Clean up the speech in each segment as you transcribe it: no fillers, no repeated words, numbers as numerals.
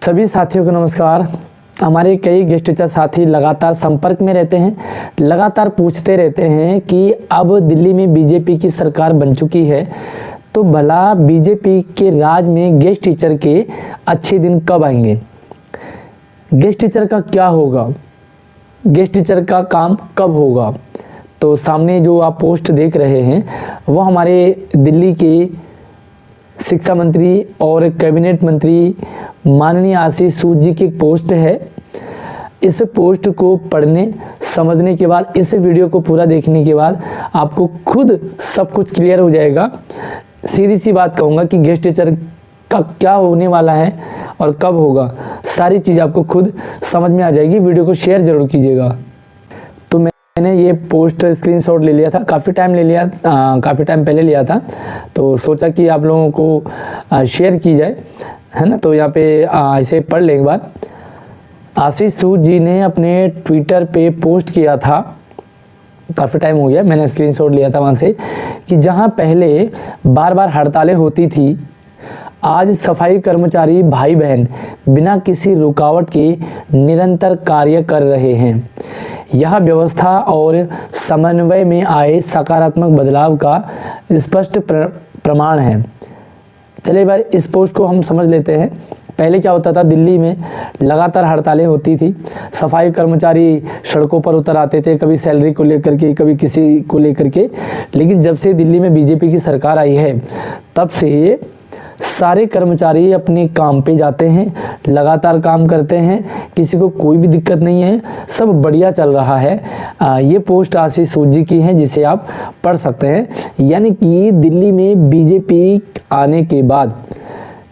सभी साथियों को नमस्कार। हमारे कई गेस्ट टीचर साथी लगातार संपर्क में रहते हैं, लगातार पूछते रहते हैं कि अब दिल्ली में बीजेपी की सरकार बन चुकी है तो भला बीजेपी के राज में गेस्ट टीचर के अच्छे दिन कब आएंगे, गेस्ट टीचर का क्या होगा, गेस्ट टीचर का काम कब होगा। तो सामने जो आप पोस्ट देख रहे हैं वो हमारे दिल्ली के शिक्षा मंत्री और कैबिनेट मंत्री माननीय आशीष सूद जी की एक पोस्ट है। इस पोस्ट को पढ़ने समझने के बाद, इस वीडियो को पूरा देखने के बाद आपको खुद सब कुछ क्लियर हो जाएगा। सीधी सी बात कहूँगा कि गेस्ट टीचर का क्या होने वाला है और कब होगा, सारी चीज़ आपको खुद समझ में आ जाएगी। वीडियो को शेयर ज़रूर कीजिएगा। तो मैंने ये पोस्ट स्क्रीनशॉट ले लिया था, काफ़ी टाइम पहले लिया था, तो सोचा कि आप लोगों को शेयर की जाए, है ना। तो यहाँ पे इसे पढ़ लें एक बार। आशीष सूद जी ने अपने ट्विटर पे पोस्ट किया था, काफ़ी टाइम हो गया, मैंने स्क्रीनशॉट लिया था वहाँ से, कि जहाँ पहले बार बार हड़तालें होती थी, आज सफाई कर्मचारी भाई बहन बिना किसी रुकावट के निरंतर कार्य कर रहे हैं। यह व्यवस्था और समन्वय में आए सकारात्मक बदलाव का स्पष्ट प्रमाण है। चलिए बार इस पोस्ट को हम समझ लेते हैं। पहले क्या होता था, दिल्ली में लगातार हड़तालें होती थी, सफाई कर्मचारी सड़कों पर उतर आते थे, कभी सैलरी को लेकर के, कभी किसी को लेकर के। लेकिन जब से दिल्ली में बीजेपी की सरकार आई है तब से सारे कर्मचारी अपने काम पे जाते हैं, लगातार काम करते हैं, किसी को कोई भी दिक्कत नहीं है, सब बढ़िया चल रहा है। ये पोस्ट आशीष सूद जी की है जिसे आप पढ़ सकते हैं। यानी कि दिल्ली में बीजेपी आने के बाद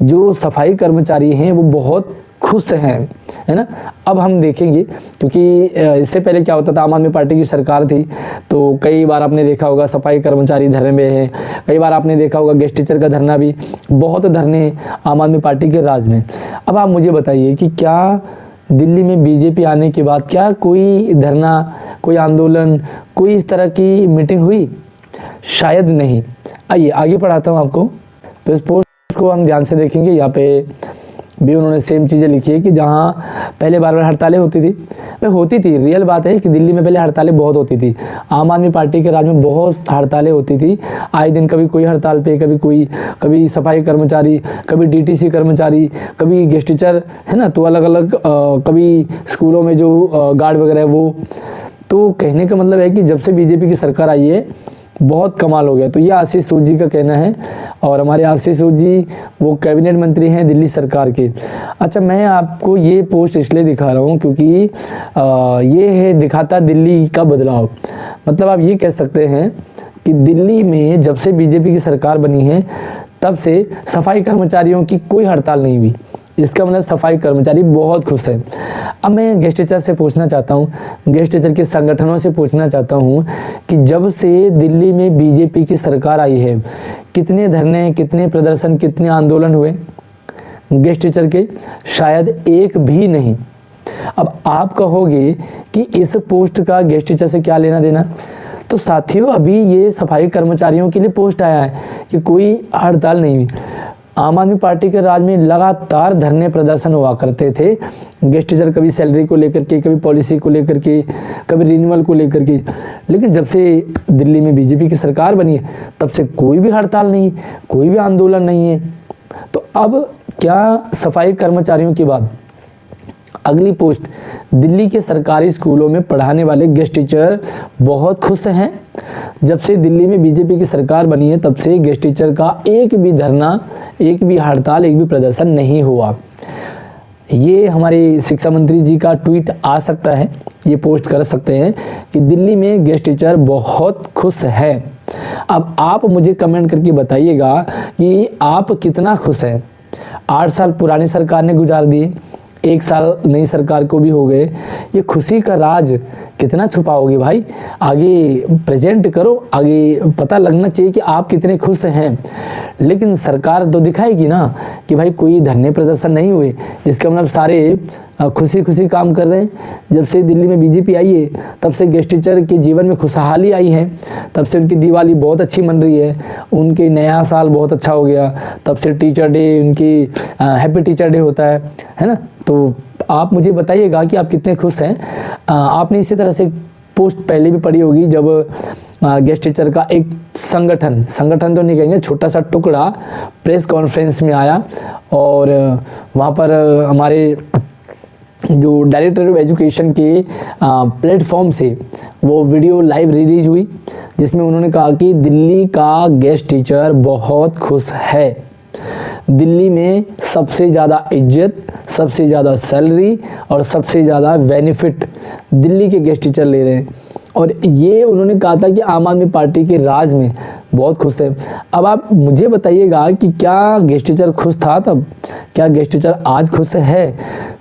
जो सफाई कर्मचारी हैं वो बहुत खुश हैं, है ना। अब हम देखेंगे, क्योंकि इससे पहले क्या होता था, आम आदमी पार्टी की सरकार थी तो कई बार आपने देखा होगा सफाई कर्मचारी धरने में हैं, कई बार आपने देखा होगा गेस्ट टीचर का धरना भी, बहुत धरने आम आदमी पार्टी के राज में। अब आप मुझे बताइए कि क्या दिल्ली में बीजेपी आने के बाद क्या कोई धरना, कोई आंदोलन, कोई इस तरह की मीटिंग हुई? शायद नहीं। आइए आगे पढ़ाता हूँ आपको। तो इस पोस्ट को हम ध्यान से देखेंगे। यहाँ पे भी उन्होंने सेम चीज़ें लिखी है कि जहाँ पहले बार बार हड़तालें होती थी, रियल बात है कि दिल्ली में पहले हड़तालें बहुत होती थी, आम आदमी पार्टी के राज में बहुत हड़तालें होती थी। आए दिन कभी कोई हड़ताल पे, कभी सफाई कर्मचारी, कभी डीटीसी कर्मचारी, कभी गेस्ट टीचर, है ना। तो अलग अलग कभी स्कूलों में जो गार्ड वगैरह है वो। तो कहने का मतलब है कि जब से बीजेपी की सरकार आई है बहुत कमाल हो गया। तो ये आशीष सूद जी का कहना है, और हमारे आशीष सूद जी वो कैबिनेट मंत्री हैं दिल्ली सरकार के। अच्छा, मैं आपको ये पोस्ट इसलिए दिखा रहा हूँ क्योंकि ये है दिखाता दिल्ली का बदलाव। मतलब आप ये कह सकते हैं कि दिल्ली में जब से बीजेपी की सरकार बनी है तब से सफाई कर्मचारियों की कोई हड़ताल नहीं हुई। इसका मतलब सफाई कर्मचारी बहुत खुश हैं। अब मैं गेस्ट टीचर से पूछना चाहता हूँ, गेस्ट टीचर के संगठनों से पूछना चाहता हूँ कि जब से दिल्ली में बीजेपी की सरकार आई है कितने धरने, कितने प्रदर्शन, कितने आंदोलन हुए गेस्ट टीचर के? शायद एक भी नहीं। अब आप कहोगे कि इस पोस्ट का गेस्ट टीचर से क्या लेना देना? तो साथियों, अभी ये सफाई कर्मचारियों के लिए पोस्ट आया है कि कोई हड़ताल नहीं हुई। आम आदमी पार्टी के राज में लगातार धरने प्रदर्शन हुआ करते थे गेस्ट टीचर, कभी सैलरी को लेकर के, कभी पॉलिसी को लेकर के, कभी रिन्यूअल को लेकर के। लेकिन जब से दिल्ली में बीजेपी की सरकार बनी है तब से कोई भी हड़ताल नहीं, कोई भी आंदोलन नहीं है। तो अब क्या सफाई कर्मचारियों के बाद अगली पोस्ट, दिल्ली के सरकारी स्कूलों में पढ़ाने वाले गेस्ट टीचर बहुत खुश हैं। जब से दिल्ली में बीजेपी की सरकार बनी है तब से गेस्ट टीचर का एक भी धरना, एक भी हड़ताल, एक भी प्रदर्शन नहीं हुआ। ये हमारे शिक्षा मंत्री जी का ट्वीट आ सकता है, ये पोस्ट कर सकते हैं कि दिल्ली में गेस्ट टीचर बहुत खुश है। अब आप मुझे कमेंट करके बताइएगा कि आप कितना खुश हैं। 8 साल पुरानी सरकार ने गुजार दिए, 1 साल नई सरकार को भी हो गए। ये खुशी का राज कितना छुपाओगे भाई? आगे प्रेजेंट करो, आगे पता लगना चाहिए कि आप कितने खुश हैं। लेकिन सरकार तो दिखाएगी ना कि भाई कोई धरने प्रदर्शन नहीं हुए, इसका मतलब सारे खुशी खुशी काम कर रहे हैं। जब से दिल्ली में बीजेपी आई है तब से गेस्ट टीचर के जीवन में खुशहाली आई है, तब से उनकी दिवाली बहुत अच्छी मन रही है, उनके नया साल बहुत अच्छा हो गया, तब से टीचर डे उनकी हैप्पी टीचर डे होता है ना। तो आप मुझे बताइएगा कि आप कितने खुश हैं। आपने इसी तरह से पोस्ट पहले भी पढ़ी होगी जब गेस्ट टीचर का एक संगठन तो नहीं कहेंगे, छोटा सा टुकड़ा प्रेस कॉन्फ्रेंस में आया और वहाँ पर हमारे जो डायरेक्टर ऑफ एजुकेशन के प्लेटफॉर्म से वो वीडियो लाइव रिलीज हुई, जिसमें उन्होंने कहा कि दिल्ली का गेस्ट टीचर बहुत खुश है, दिल्ली में सबसे ज़्यादा इज्जत, सबसे ज़्यादा सैलरी और सबसे ज़्यादा बेनिफिट दिल्ली के गेस्ट टीचर ले रहे हैं। और ये उन्होंने कहा था कि आम आदमी पार्टी के राज में बहुत खुश है। अब आप मुझे बताइएगा कि क्या गेस्ट टीचर खुश था तब, क्या गेस्ट टीचर आज खुश है?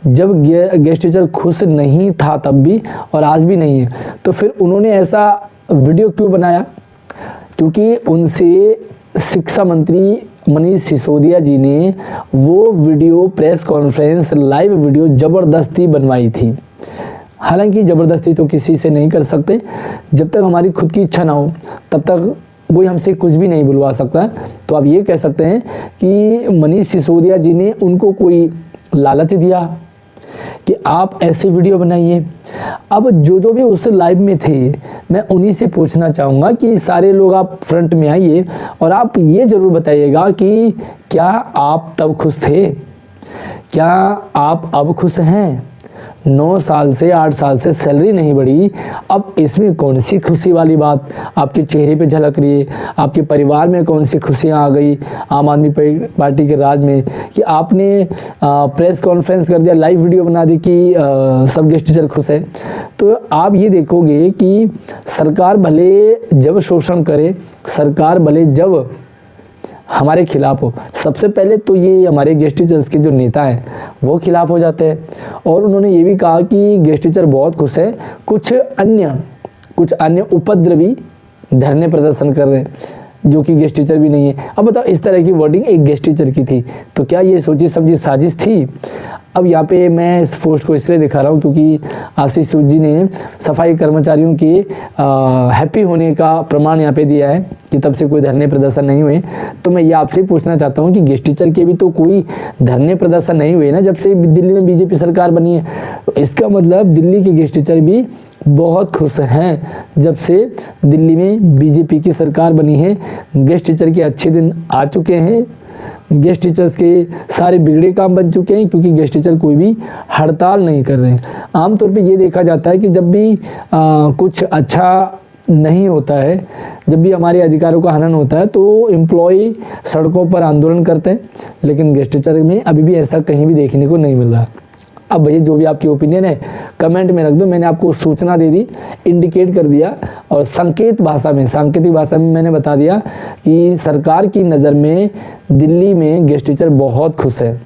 जब गेस्ट टीचर खुश नहीं था तब भी और आज भी नहीं है, तो फिर उन्होंने ऐसा वीडियो क्यों बनाया? क्योंकि उनसे शिक्षा मंत्री मनीष सिसोदिया जी ने वो video press conference live video ज़बरदस्ती बनवाई थी। हालांकि ज़बरदस्ती तो किसी से नहीं कर सकते, जब तक हमारी खुद की इच्छा ना हो तब तक कोई हमसे कुछ भी नहीं बुलवा सकता। तो आप ये कह सकते हैं कि मनीष सिसोदिया जी ने उनको कोई लालच दिया कि आप ऐसी वीडियो बनाइए। अब जो भी उस लाइव में थे, मैं उन्हीं से पूछना चाहूँगा कि सारे लोग आप फ्रंट में आइए और आप ये ज़रूर बताइएगा कि क्या आप तब खुश थे, क्या आप अब खुश हैं? 9 साल से 8 साल से सैलरी नहीं बढ़ी, अब इसमें कौन सी खुशी वाली बात आपके चेहरे पे झलक रही है? आपके परिवार में कौन सी खुशियाँ आ गई आम आदमी पार्टी के राज में कि आपने प्रेस कॉन्फ्रेंस कर दिया, लाइव वीडियो बना दी कि सब गेस्ट टीचर खुश है? तो आप ये देखोगे कि सरकार भले जब शोषण करे, सरकार भले जब हमारे खिलाफ हो, सबसे पहले तो ये हमारे गेस्ट टीचर्स के जो नेता हैं वो खिलाफ हो जाते हैं। और उन्होंने ये भी कहा कि गेस्ट टीचर बहुत खुश है, कुछ अन्य उपद्रवी धरने प्रदर्शन कर रहे हैं जो कि गेस्ट टीचर भी नहीं है। अब बताओ, इस तरह की वर्डिंग एक गेस्ट टीचर की थी, तो क्या ये सोची समझी साजिश थी? अब यहाँ पे मैं इस पोस्ट को इसलिए दिखा रहा हूँ क्योंकि आशीष सूद जी ने सफाई कर्मचारियों के हैप्पी होने का प्रमाण यहाँ पे दिया है कि तब से कोई धरने प्रदर्शन नहीं हुए। तो मैं ये आपसे पूछना चाहता हूँ कि गेस्ट टीचर के भी तो कोई धरने प्रदर्शन नहीं हुए ना जब से दिल्ली में बीजेपी सरकार बनी है। तो इसका मतलब दिल्ली के गेस्ट टीचर भी बहुत खुश हैं जब से दिल्ली में बीजेपी की सरकार बनी है। गेस्ट टीचर के अच्छे दिन आ चुके हैं, गेस्ट टीचर्स के सारे बिगड़े काम बन चुके हैं क्योंकि गेस्ट टीचर कोई भी हड़ताल नहीं कर रहे हैं। आमतौर पे ये देखा जाता है कि जब भी कुछ अच्छा नहीं होता है, जब भी हमारे अधिकारों का हनन होता है तो एम्प्लॉय सड़कों पर आंदोलन करते हैं, लेकिन गेस्ट टीचर में अभी भी ऐसा कहीं भी देखने को नहीं मिल रहा। अब भैया जो भी आपकी ओपिनियन है कमेंट में रख दो। मैंने आपको सूचना दे दी, इंडिकेट कर दिया और सांकेतिक भाषा में मैंने बता दिया कि सरकार की नज़र में दिल्ली में गेस्ट टीचर बहुत खुश है।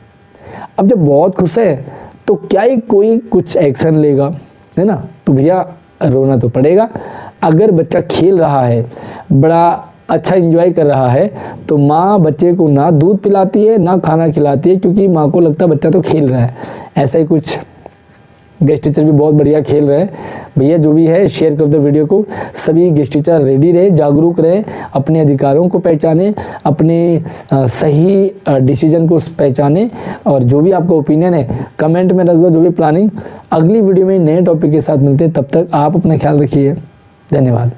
अब जब बहुत खुश है तो क्या ही कोई कुछ एक्शन लेगा, है ना? तो भैया रोना तो पड़ेगा। अगर बच्चा खेल रहा है, बड़ा अच्छा एंजॉय कर रहा है, तो माँ बच्चे को ना दूध पिलाती है ना खाना खिलाती है क्योंकि माँ को लगता है बच्चा तो खेल रहा है। ऐसा ही कुछ गेस्ट टीचर भी बहुत बढ़िया खेल रहे हैं। भैया जो भी है शेयर कर दो वीडियो को। सभी गेस्ट टीचर रेडी रहे, जागरूक रहे, अपने अधिकारों को पहचाने, अपने सही डिसीजन को पहचाने। और जो भी आपका ओपिनियन है कमेंट में रख दो, जो भी प्लानिंग। अगली वीडियो में नए टॉपिक के साथ मिलते हैं, तब तक आप अपना ख्याल रखिए। धन्यवाद।